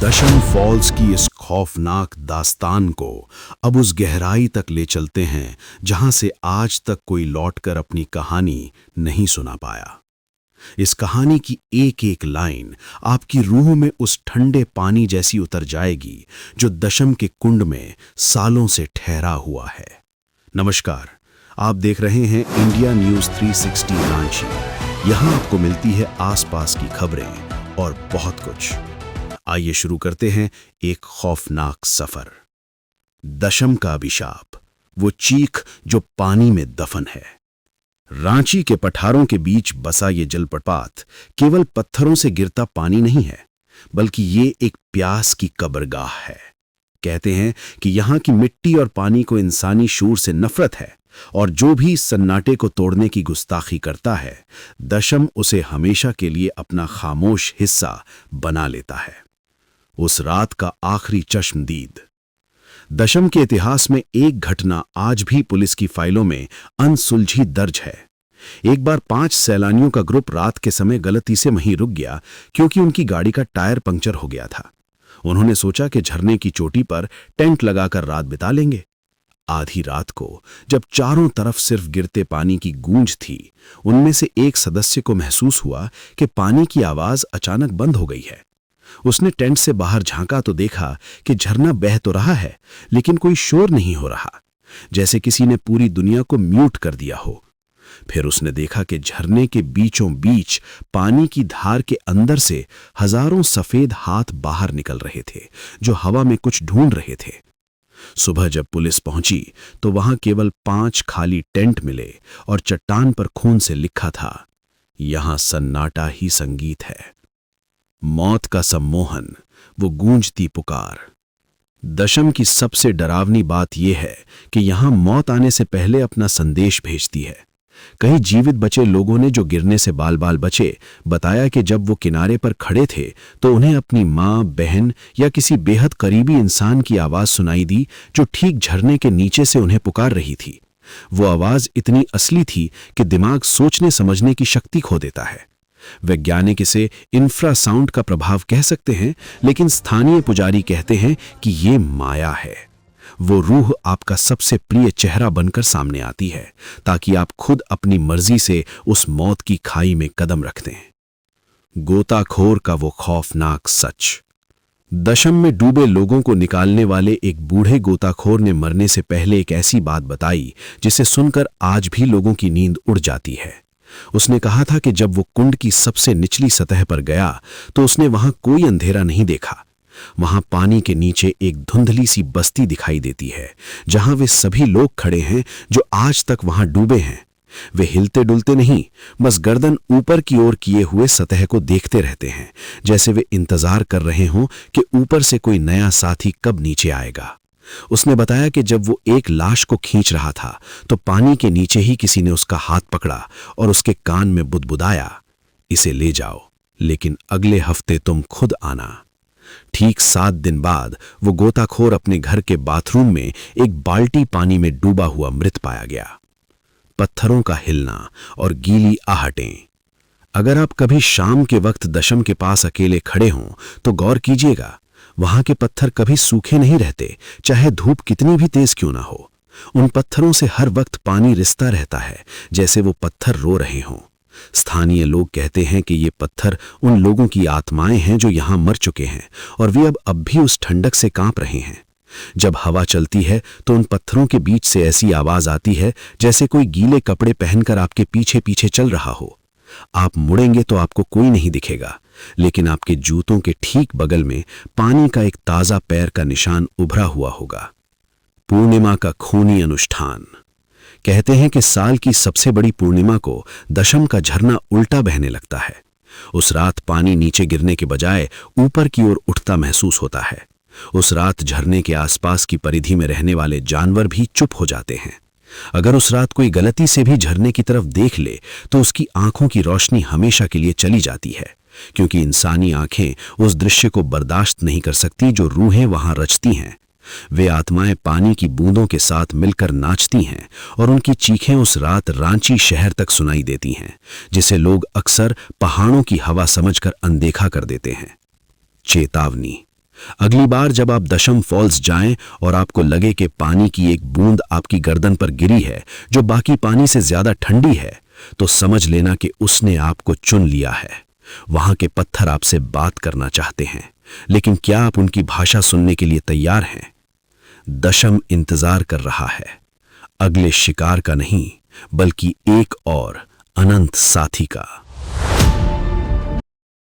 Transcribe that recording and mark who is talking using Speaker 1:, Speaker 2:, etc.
Speaker 1: दशम फॉल्स की इस खौफनाक दास्तान को अब उस गहराई तक ले चलते हैं जहां से आज तक कोई लौटकर अपनी कहानी नहीं सुना पाया। इस कहानी की एक एक लाइन आपकी रूह में उस ठंडे पानी जैसी उतर जाएगी जो दशम के कुंड में सालों से ठहरा हुआ है। नमस्कार, आप देख रहे हैं इंडिया न्यूज़ 360 रांची। यहां आपको मिलती है आसपास की खबरें और बहुत कुछ। आइए शुरू करते हैं एक खौफनाक सफर। दशम का अभिशाप, वो चीख जो पानी में दफन है। रांची के पठारों के बीच बसा ये जलप्रपात केवल पत्थरों से गिरता पानी नहीं है, बल्कि ये एक प्यास की कब्रगाह है। कहते हैं कि यहाँ की मिट्टी और पानी को इंसानी शूर से नफरत है, और जो भी इस सन्नाटे को तोड़ने की गुस्ताखी करता है, दशम उसे हमेशा के लिए अपना खामोश हिस्सा बना लेता है। उस रात का आखिरी चश्मदीद। दशम के इतिहास में एक घटना आज भी पुलिस की फाइलों में अनसुलझी दर्ज है। एक बार 5 सैलानियों का ग्रुप रात के समय गलती से वहीं रुक गया क्योंकि उनकी गाड़ी का टायर पंक्चर हो गया था। उन्होंने सोचा कि झरने की चोटी पर टेंट लगाकर रात बिता लेंगे। आधी रात को जब चारों तरफ सिर्फ गिरते पानी की गूंज थी, उनमें से एक सदस्य को महसूस हुआ कि पानी की आवाज अचानक बंद हो गई है। उसने टेंट से बाहर झांका तो देखा कि झरना बह तो रहा है, लेकिन कोई शोर नहीं हो रहा, जैसे किसी ने पूरी दुनिया को म्यूट कर दिया हो। फिर उसने देखा कि झरने के बीचों बीच पानी की धार के अंदर से हजारों सफेद हाथ बाहर निकल रहे थे, जो हवा में कुछ ढूंढ रहे थे। सुबह जब पुलिस पहुंची तो वहां केवल 5 खाली टेंट मिले और चट्टान पर खून से लिखा था, यहां सन्नाटा ही संगीत है। मौत का सम्मोहन, वो गूंजती पुकार। दशम की सबसे डरावनी बात यह है कि यहां मौत आने से पहले अपना संदेश भेजती है। कई जीवित बचे लोगों ने, जो गिरने से बाल बाल बचे, बताया कि जब वो किनारे पर खड़े थे तो उन्हें अपनी मां, बहन या किसी बेहद करीबी इंसान की आवाज सुनाई दी, जो ठीक झरने के नीचे से उन्हें पुकार रही थी। वो आवाज इतनी असली थी कि दिमाग सोचने समझने की शक्ति खो देता है। वैज्ञानिक इसे इंफ्रासाउंड का प्रभाव कह सकते हैं, लेकिन स्थानीय पुजारी कहते हैं कि ये माया है। वो रूह आपका सबसे प्रिय चेहरा बनकर सामने आती है, ताकि आप खुद अपनी मर्जी से उस मौत की खाई में कदम रख दें। गोताखोर का वो खौफनाक सच। दशम में डूबे लोगों को निकालने वाले एक बूढ़े गोताखोर ने मरने से पहले एक ऐसी बात बताई जिसे सुनकर आज भी लोगों की नींद उड़ जाती है। उसने कहा था कि जब वो कुंड की सबसे निचली सतह पर गया तो उसने वहां कोई अंधेरा नहीं देखा। वहां पानी के नीचे एक धुंधली सी बस्ती दिखाई देती है, जहां वे सभी लोग खड़े हैं जो आज तक वहां डूबे हैं। वे हिलते डुलते नहीं, बस गर्दन ऊपर की ओर किए हुए सतह को देखते रहते हैं, जैसे वे इंतजार कर रहे हों कि ऊपर से कोई नया साथी कब नीचे आएगा। उसने बताया कि जब वो एक लाश को खींच रहा था तो पानी के नीचे ही किसी ने उसका हाथ पकड़ा और उसके कान में बुदबुदाया, इसे ले जाओ, लेकिन अगले हफ्ते तुम खुद आना। ठीक 7 दिन बाद वो गोताखोर अपने घर के बाथरूम में एक बाल्टी पानी में डूबा हुआ मृत पाया गया। पत्थरों का हिलना और गीली आहटें। अगर आप कभी शाम के वक्त दशम के पास अकेले खड़े हों तो गौर कीजिएगा, वहां के पत्थर कभी सूखे नहीं रहते, चाहे धूप कितनी भी तेज क्यों ना हो। उन पत्थरों से हर वक्त पानी रिसता रहता है, जैसे वो पत्थर रो रहे हों। स्थानीय लोग कहते हैं कि ये पत्थर उन लोगों की आत्माएं हैं जो यहां मर चुके हैं, और वे अब भी उस ठंडक से कांप रहे हैं। जब हवा चलती है तो उन पत्थरों के बीच से ऐसी आवाज आती है जैसे कोई गीले कपड़े पहनकर आपके पीछे पीछे चल रहा हो। आप मुड़ेंगे तो आपको कोई नहीं दिखेगा, लेकिन आपके जूतों के ठीक बगल में पानी का एक ताजा पैर का निशान उभरा हुआ होगा। पूर्णिमा का खूनी अनुष्ठान। कहते हैं कि साल की सबसे बड़ी पूर्णिमा को दशम का झरना उल्टा बहने लगता है। उस रात पानी नीचे गिरने के बजाय ऊपर की ओर उठता महसूस होता है। उस रात झरने के आसपास की परिधि में रहने वाले जानवर भी चुप हो जाते हैं। अगर उस रात कोई गलती से भी झरने की तरफ देख ले तो उसकी आंखों की रोशनी हमेशा के लिए चली जाती है, क्योंकि इंसानी आंखें उस दृश्य को बर्दाश्त नहीं कर सकती जो रूहें वहां रचती हैं। वे आत्माएं पानी की बूंदों के साथ मिलकर नाचती हैं और उनकी चीखें उस रात रांची शहर तक सुनाई देती हैं, जिसे लोग अक्सर पहाड़ों की हवा समझकर अनदेखा कर देते हैं। चेतावनी। अगली बार जब आप दशम फॉल्स जाएं और आपको लगे कि पानी की एक बूंद आपकी गर्दन पर गिरी है जो बाकी पानी से ज्यादा ठंडी है, तो समझ लेना कि उसने आपको चुन लिया है। वहां के पत्थर आपसे बात करना चाहते हैं, लेकिन क्या आप उनकी भाषा सुनने के लिए तैयार हैं? दशम इंतजार कर रहा है, अगले शिकार का नहीं, बल्कि एक और अनंत साथी का।